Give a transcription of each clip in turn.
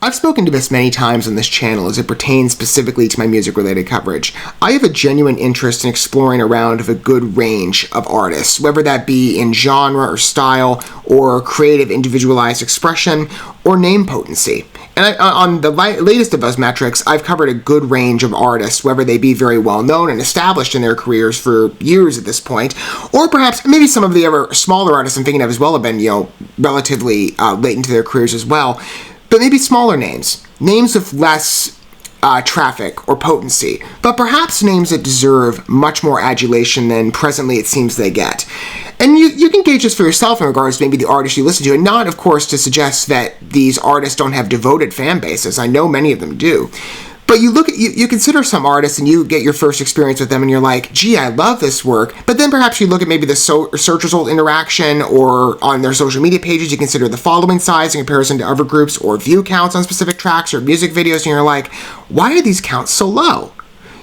I've spoken to this many times on this channel as it pertains specifically to my music-related coverage. I have a genuine interest in exploring around of a good range of artists, whether that be in genre or style, or creative individualized expression, or name potency. And on the latest of those metrics, I've covered a good range of artists, whether they be very well known and established in their careers for years at this point, or perhaps maybe some of the other smaller artists I'm thinking of as well have been, relatively late into their careers as well. But maybe smaller names with less traffic or potency, but perhaps names that deserve much more adulation than presently it seems they get. And you can gauge this for yourself in regards to maybe the artists you listen to, and not, of course, to suggest that these artists don't have devoted fan bases. I know many of them do. But you consider some artists and you get your first experience with them and you're like, gee, I love this work. But then perhaps you look at maybe the search result interaction or on their social media pages, you consider the following size in comparison to other groups or view counts on specific tracks or music videos, and you're like, why are these counts so low?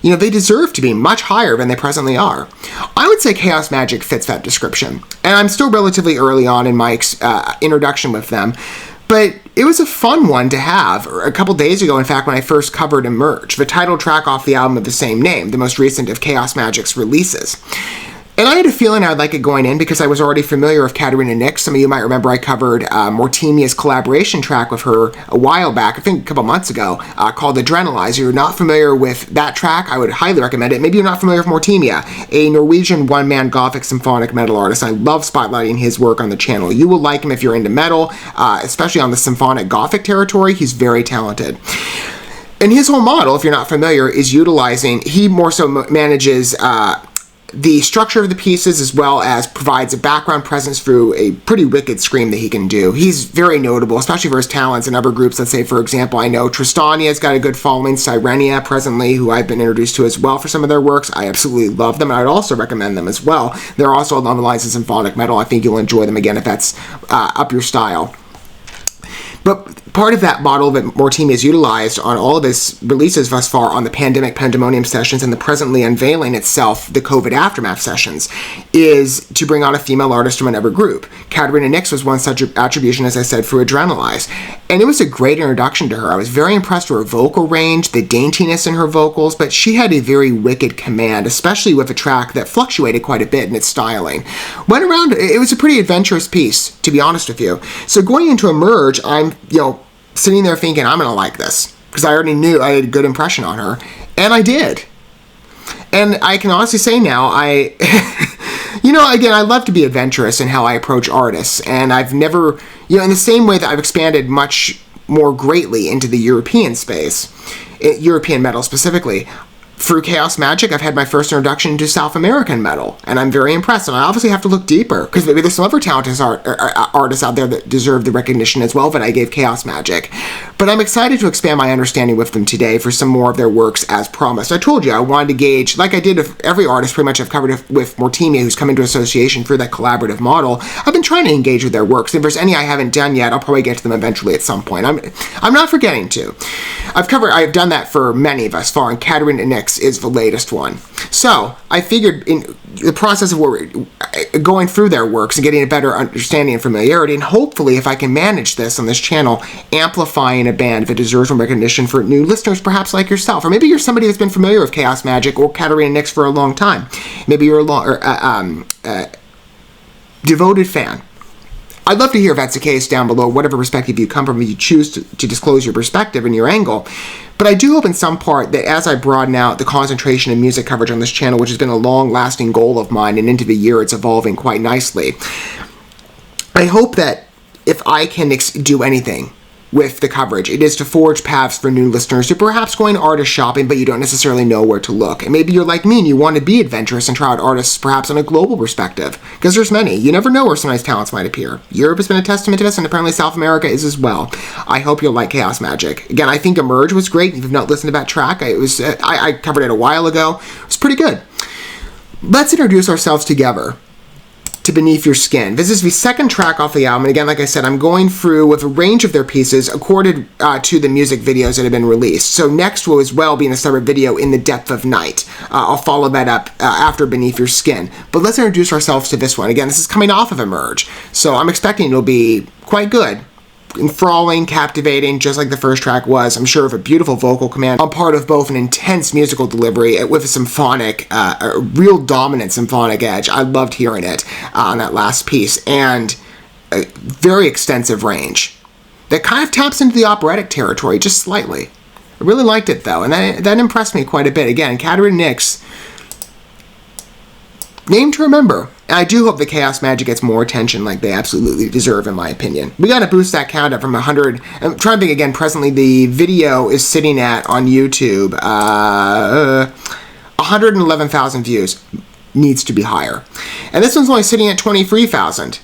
They deserve to be much higher than they presently are. I would say Chaos Magic fits that description. And I'm still relatively early on in my introduction with them. But it was a fun one to have. A couple days ago, in fact, when I first covered Emerge, the title track off the album of the same name, the most recent of Chaos Magic's releases. And I had a feeling I'd like it going in because I was already familiar with Katarina Nix. Some of you might remember I covered Mortemia's collaboration track with her a while back, I think a couple months ago, called Adrenalize. If you're not familiar with that track, I would highly recommend it. Maybe you're not familiar with Mortemia, a Norwegian one-man gothic symphonic metal artist. I love spotlighting his work on the channel. You will like him if you're into metal, especially on the symphonic gothic territory. He's very talented. And his whole model, if you're not familiar, is utilizing, he more so manages the structure of the pieces as well as provides a background presence through a pretty wicked scream that he can do. He's very notable, especially for his talents in other groups. Let's say, for example, I know Tristania's got a good following, Sirenia presently, who I've been introduced to as well for some of their works. I absolutely love them, and I'd also recommend them as well. They're also along the lines of symphonic metal. I think you'll enjoy them again if that's up your style. But part of that model that Mortemia has utilized on all of his releases thus far on the Pandemic Pandemonium sessions and the presently unveiling itself, the COVID Aftermath sessions, is to bring on a female artist from another group. Katarina Nix was one such attribution, as I said, for Adrenalize. And it was a great introduction to her. I was very impressed with her vocal range, the daintiness in her vocals, but she had a very wicked command, especially with a track that fluctuated quite a bit in its styling. Went around, it was a pretty adventurous piece, to be honest with you. So going into Emerge, I'm, sitting there thinking, I'm going to like this, because I already knew I had a good impression on her, and I did. And I can honestly say now, again, I love to be adventurous in how I approach artists, and I've never, in the same way that I've expanded much more greatly into the European space, European metal specifically, through Chaos Magic, I've had my first introduction to South American metal, and I'm very impressed. And I obviously have to look deeper, because maybe there's some other talented artists out there that deserve the recognition as well that I gave Chaos Magic. But I'm excited to expand my understanding with them today for some more of their works as promised. I told you I wanted to gauge, like I did with every artist pretty much I've covered with Mortemia, who's come into association for that collaborative model. I've been trying to engage with their works. If there's any I haven't done yet, I'll probably get to them eventually at some point. I'm not forgetting to. I've done that for many thus far, and Katarina Nix is the latest one. So I figured in the process of going through their works and getting a better understanding and familiarity, and hopefully if I can manage this on this channel, amplifying a band that deserves some recognition for new listeners perhaps like yourself, or maybe you're somebody that's been familiar with Chaos Magic or Katarina Nix for a long time. Maybe you're a devoted fan. I'd love to hear if that's the case down below, whatever perspective you come from, if you choose to disclose your perspective and your angle. But I do hope in some part that as I broaden out the concentration of music coverage on this channel, which has been a long-lasting goal of mine, and into the year it's evolving quite nicely, I hope that if I can do anything with the coverage, it is to forge paths for new listeners who perhaps going artist shopping, but you don't necessarily know where to look. And maybe you're like me and you want to be adventurous and try out artists perhaps on a global perspective, because there's many. You never know where some nice talents might appear. Europe has been a testament to this, and apparently South America is as well. I hope you'll like Chaos Magic. Again, I think Emerge was great. If you've not listened to that track, I covered it a while ago. It was pretty good. Let's introduce ourselves together. to Beneath Your Skin. This is the second track off the album. And again, like I said, I'm going through with a range of their pieces according to the music videos that have been released. So next will as well be in a separate video, In the Depth of Night. I'll follow that up after Beneath Your Skin. But let's introduce ourselves to this one. Again, this is coming off of Emerge. So I'm expecting it'll be quite good. Enthralling, captivating, just like the first track was. I'm sure of a beautiful vocal command on part of both an intense musical delivery with a symphonic, a real dominant symphonic edge. I loved hearing it on that last piece, and a very extensive range that kind of taps into the operatic territory just slightly. I really liked it though, and that impressed me quite a bit. Again, Katarina Nix, name to remember. I do hope the Chaos Magic gets more attention like they absolutely deserve, in my opinion. We gotta boost that count up from 100. I'm trying to think again, presently the video is sitting at, on YouTube, 111,000 views. Needs to be higher. And this one's only sitting at 23,000.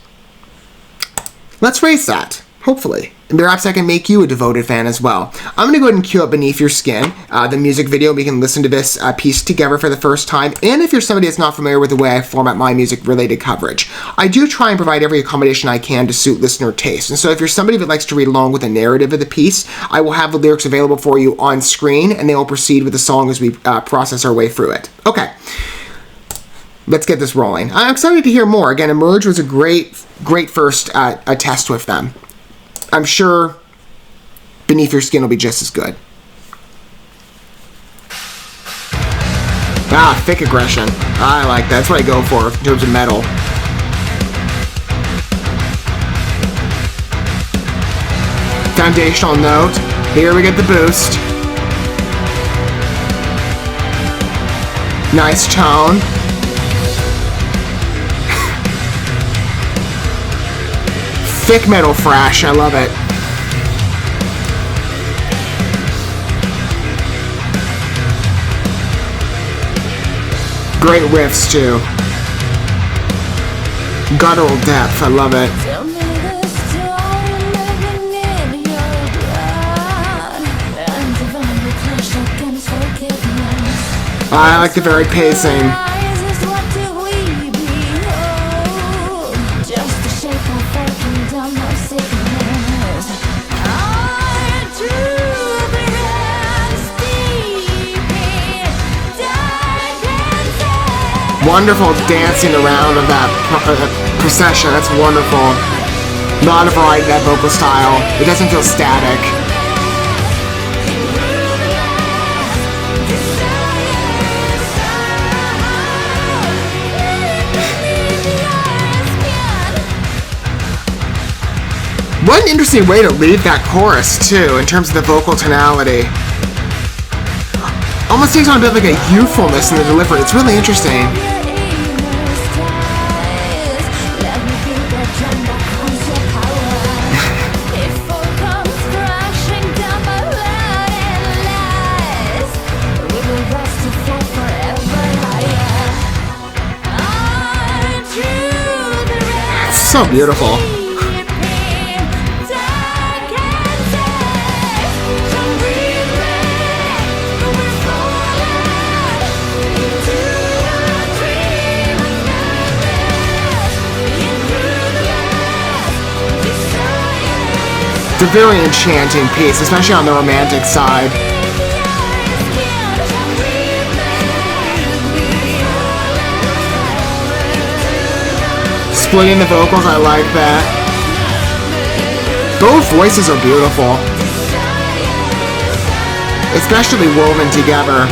Let's raise that, hopefully. And perhaps I can make you a devoted fan as well. I'm going to go ahead and cue up Beneath Your Skin, the music video. We can listen to this piece together for the first time. And if you're somebody that's not familiar with the way I format my music-related coverage, I do try and provide every accommodation I can to suit listener taste. And so if you're somebody that likes to read along with the narrative of the piece, I will have the lyrics available for you on screen, and they will proceed with the song as we process our way through it. Okay. Let's get this rolling. I'm excited to hear more. Again, Emerge was a great first test with them. I'm sure Beneath Your Skin will be just as good. Ah, thick aggression. I like that. That's what I go for in terms of metal. Foundational note. Here we get the boost. Nice tone. Thick metal thrash, I love it. Great riffs too. Guttural depth, I love it. I like the varied pacing. Wonderful dancing around of that procession. That's wonderful. Not a variety that vocal style. It doesn't feel static. What an interesting way to lead that chorus too, in terms of the vocal tonality. Almost takes on a bit like a youthfulness in the delivery. It's really interesting. So beautiful. It's a very enchanting piece, especially on the romantic side. Splitting the vocals, I like that. Both voices are beautiful. Especially woven together.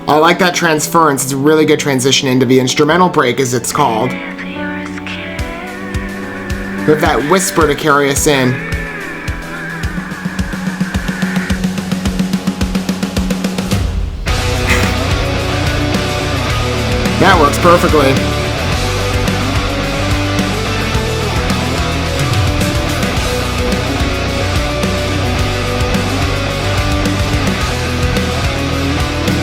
I like that transference. It's a really good transition into the instrumental break, as it's called. With that whisper to carry us in. That works perfectly.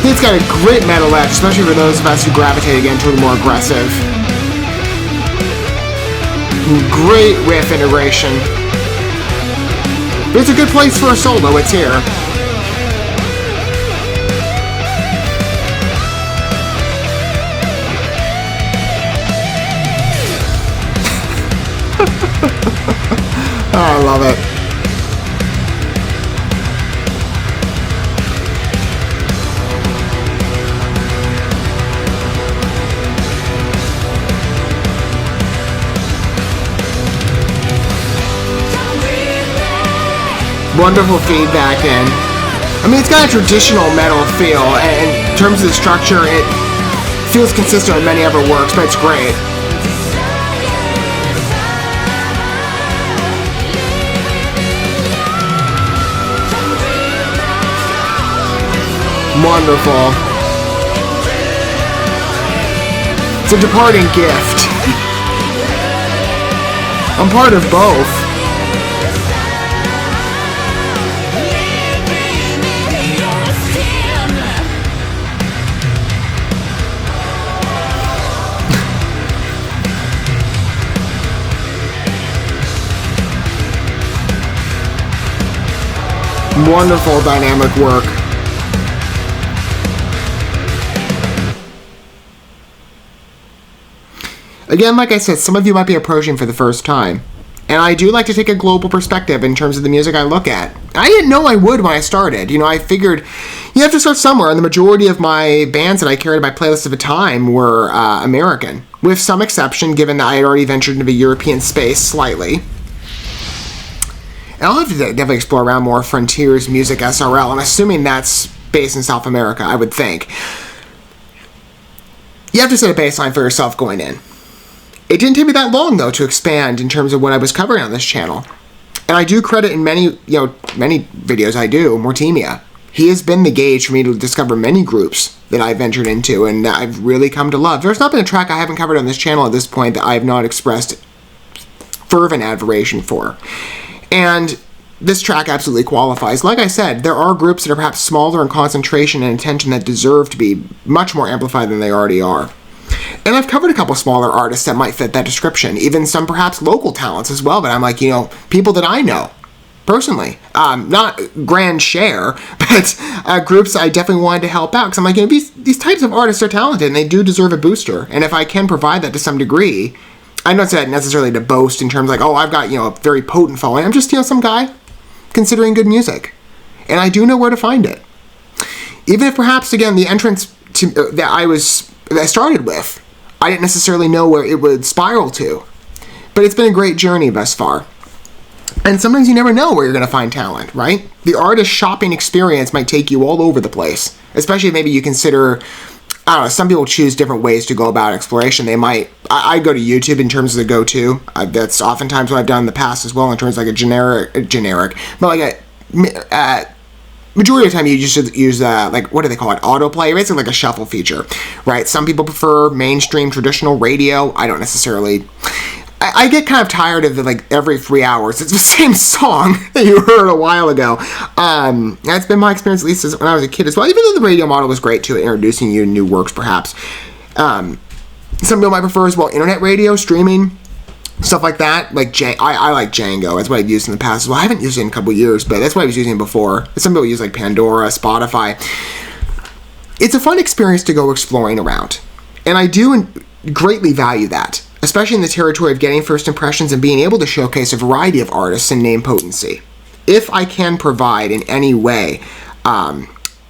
It's got a great metal edge, especially for those of us who gravitate again toward more aggressive. Great riff integration. It's a good place for a solo, it's here. Oh, I love it. Wonderful feedback in. I mean, it's got a traditional metal feel, and in terms of the structure, it feels consistent with many other works, but it's great. Wonderful. It's a departing gift. I'm part of both. Wonderful dynamic work. Again, like I said, some of you might be approaching for the first time. And I do like to take a global perspective in terms of the music I look at. I didn't know I would when I started. You know, I figured you have to start somewhere, and the majority of my bands that I carried in my playlist at the time were American, with some exception, given that I had already ventured into the European space slightly. And I'll have to definitely explore around more Frontiers Music SRL. I'm assuming that's based in South America, I would think. You have to set a baseline for yourself going in. It didn't take me that long, though, to expand in terms of what I was covering on this channel. And I do credit in many videos I do, Mortimia. He has been the gauge for me to discover many groups that I've ventured into and that I've really come to love. There's not been a track I haven't covered on this channel at this point that I have not expressed fervent admiration for. And this track absolutely qualifies. Like I said, there are groups that are perhaps smaller in concentration and attention that deserve to be much more amplified than they already are. And I've covered a couple smaller artists that might fit that description, even some perhaps local talents as well, but I'm like, people that I know, personally. Not grand share, but groups I definitely wanted to help out, because I'm like, these types of artists are talented, and they do deserve a booster, and if I can provide that to some degree, I don't say that necessarily to boast in terms like, oh, I've got, a very potent following. I'm just, some guy considering good music, and I do know where to find it. Even if perhaps, again, the entrance that I started with, I didn't necessarily know where it would spiral to. But it's been a great journey thus far. And sometimes you never know where you're going to find talent, right? The artist shopping experience might take you all over the place. Especially if maybe you consider, I don't know, some people choose different ways to go about exploration. They might, I go to YouTube in terms of the go-to. That's oftentimes what I've done in the past as well, in terms of like a generic, but like a, majority of the time you just use, what do they call it? Autoplay, basically like a shuffle feature, right? Some people prefer mainstream traditional radio. I don't necessarily. I get kind of tired of every 3 hours, it's the same song that you heard a while ago. That's been my experience, at least when I was a kid as well, even though the radio model was great too, introducing you to new works perhaps. Some people might prefer as well internet radio, streaming, stuff like that. I like Django. That's what I've used in the past as well. I haven't used it in a couple years, but that's what I was using before. Some people use like Pandora, Spotify. It's a fun experience to go exploring around. And I do greatly value that, especially in the territory of getting first impressions and being able to showcase a variety of artists and name potency. If I can provide in any way,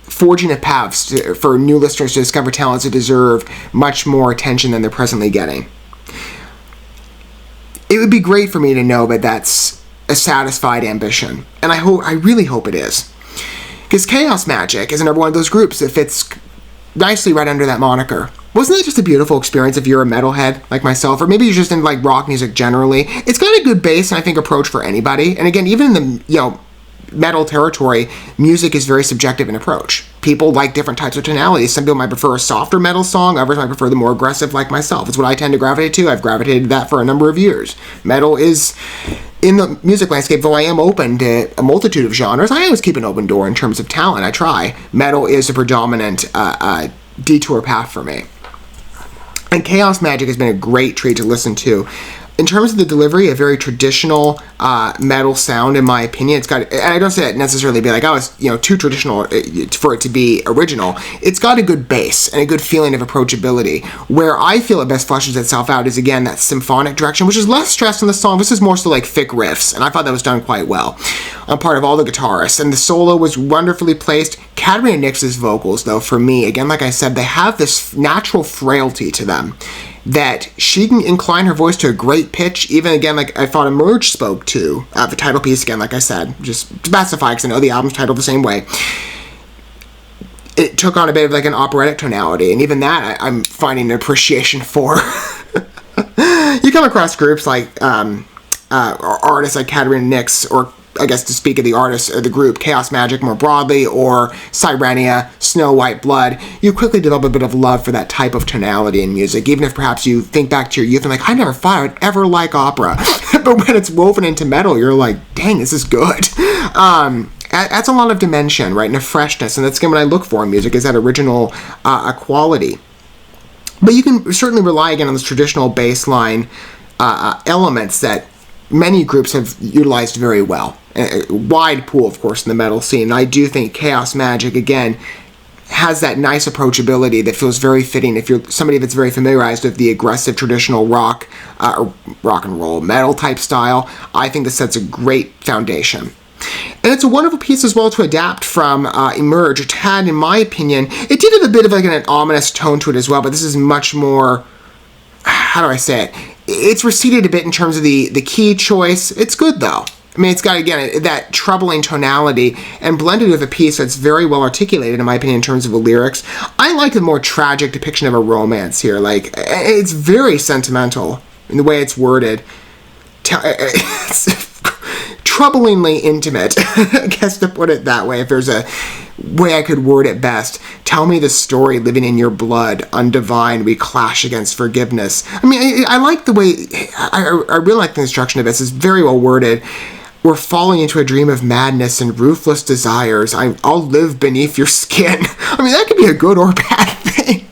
forging a path for new listeners to discover talents that deserve much more attention than they're presently getting. It would be great for me to know that that's a satisfied ambition, and I really hope it is. Because Chaos Magic is another one of those groups that fits nicely right under that moniker. Wasn't that just a beautiful experience if you're a metalhead like myself, or maybe you're just into rock music generally? It's got a good base and I think approach for anybody. And again, even in the metal territory, music is very subjective in approach. People like different types of tonalities. Some people might prefer a softer metal song, others might prefer the more aggressive like myself. It's what I tend to gravitate to. I've gravitated to that for a number of years. Metal is, in the music landscape, though I am open to a multitude of genres, I always keep an open door in terms of talent. I try. Metal is a predominant detour path for me. And Chaos Magic has been a great treat to listen to. In terms of the delivery, a very traditional metal sound, in my opinion. It's got, and I don't say that necessarily be like, oh, it's too traditional for it to be original. It's got a good bass and a good feeling of approachability. Where I feel it best fleshes itself out is, again, that symphonic direction, which is less stressed in the song. This is more so like thick riffs, and I thought that was done quite well on part of all the guitarists. And the solo was wonderfully placed. Katarina Nix's vocals, though, for me, again, like I said, they have this natural frailty to them, that she can incline her voice to a great pitch, even, again, like I thought Emerge spoke to. The title piece, again, like I said, just to specify, because I know the album's titled the same way. It took on a bit of like an operatic tonality, and even that I'm finding an appreciation for. You come across groups like artists like Katarina Nix, or I guess to speak of the artist or the group, Chaos Magic more broadly, or Sirenia, Snow White Blood, you quickly develop a bit of love for that type of tonality in music, even if perhaps you think back to your youth and like, I never thought I would ever like opera. But when it's woven into metal, you're like, dang, this is good. Adds a lot of dimension, right, and a freshness, and that's again what I look for in music, is that original quality. But you can certainly rely again on those traditional baseline elements that many groups have utilized very well. A wide pool, of course, in the metal scene. And I do think Chaos Magic, again, has that nice approachability that feels very fitting if you're somebody that's very familiarized with the aggressive traditional rock or rock and roll metal type style. I think this sets a great foundation. And it's a wonderful piece as well to adapt from Emerge. It had, in my opinion, it did have a bit of like an ominous tone to it as well, but this is much more, how do I say it? It's receded a bit in terms of the key choice. It's good, though. I mean, it's got, again, that troubling tonality and blended with a piece that's very well articulated, in my opinion, in terms of the lyrics. I like the more tragic depiction of a romance here. Like, it's very sentimental in the way it's worded. It's troublingly intimate, I guess, to put it that way, if there's a way I could word it best. Tell me the story living in your blood, undivine, we clash against forgiveness. I mean, I like the way, I really like the instruction of this. It's very well worded. We're falling into a dream of madness and ruthless desires. I'll live beneath your skin. I mean, that could be a good or bad thing.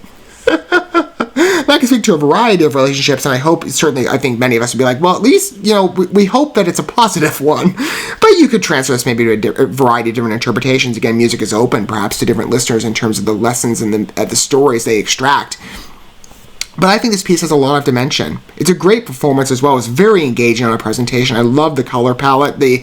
I can speak to a variety of relationships, and I think many of us would be like, well, at least, we hope that it's a positive one. But you could transfer this maybe to a variety of different interpretations. Again, music is open, perhaps, to different listeners in terms of the lessons and the stories they extract. But I think this piece has a lot of dimension. It's a great performance as well. It's very engaging on a presentation. I love the color palette, the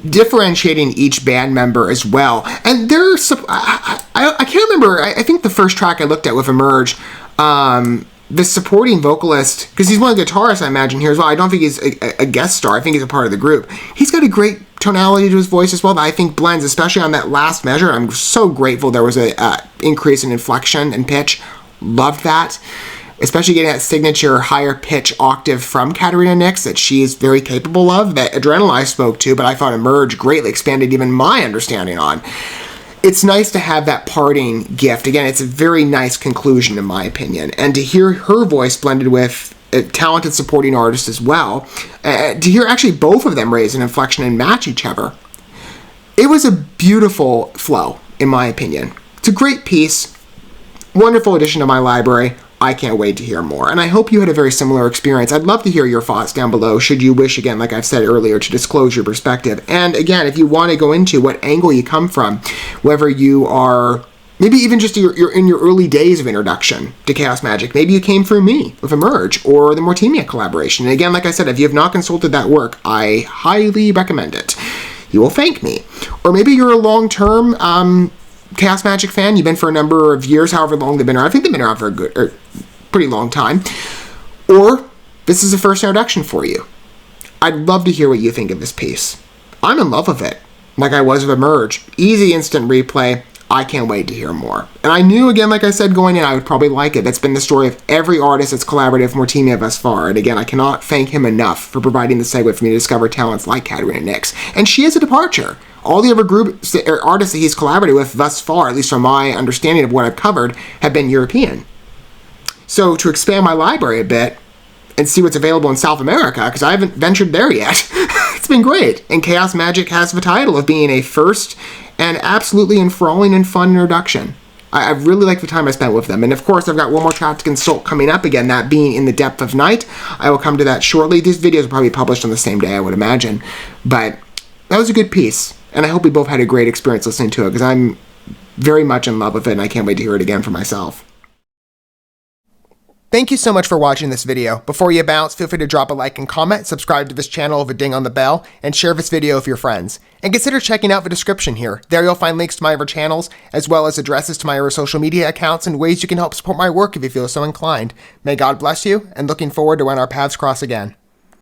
differentiating each band member as well. And there's, I can't remember, I think the first track I looked at with Emerge, the supporting vocalist, because he's one of the guitarists I imagine here as well. I don't think he's a guest star. I think he's a part of the group. He's got a great tonality to his voice as well that I think blends, especially on that last measure. I'm so grateful there was a increase in inflection and pitch. Loved that. Especially getting that signature higher pitch octave from Katarina Nix that she is very capable of, that Adrenal I spoke to, but I thought Emerge greatly expanded even my understanding on. It's nice to have that parting gift. Again, it's a very nice conclusion, in my opinion. And to hear her voice blended with a talented supporting artist as well, to hear actually both of them raise an inflection and match each other, it was a beautiful flow, in my opinion. It's a great piece, wonderful addition to my library. I can't wait to hear more. And I hope you had a very similar experience. I'd love to hear your thoughts down below, should you wish, again, like I've said earlier, to disclose your perspective. And again, if you want to go into what angle you come from, whether you are maybe even just you're in your early days of introduction to Chaos Magic, maybe you came through me with Emerge or the Mortemia collaboration. And again, like I said, if you have not consulted that work, I highly recommend it. You will thank me. Or maybe you're a long-term Chaos Magic fan. You've been for a number of years, however long they've been around. I think they've been around for a pretty long time. Or this is a first introduction for you. I'd love to hear what you think of this piece. I'm in love with it, like I was with Emerge. Easy instant replay. I can't wait to hear more. And I knew, again, like I said, going in, I would probably like it. That's been the story of every artist that's collaborated with Mortemia thus far. And again, I cannot thank him enough for providing the segue for me to discover talents like Katarina Nix. And she is a departure. All the other groups or artists that he's collaborated with thus far, at least from my understanding of what I've covered, have been European. So to expand my library a bit and see what's available in South America, because I haven't ventured there yet, it's been great. And Chaos Magic has the title of being a first and absolutely enthralling and fun introduction. I really like the time I spent with them. And of course, I've got one more chat to consult coming up, again, that being In the Depth of Night. I will come to that shortly. These videos will probably be published on the same day, I would imagine. But that was a good piece, and I hope we both had a great experience listening to it, because I'm very much in love with it, and I can't wait to hear it again for myself. Thank you so much for watching this video. Before you bounce, feel free to drop a like and comment, subscribe to this channel with a ding on the bell, and share this video with your friends. And consider checking out the description here. There you'll find links to my other channels, as well as addresses to my other social media accounts and ways you can help support my work if you feel so inclined. May God bless you, and looking forward to when our paths cross again.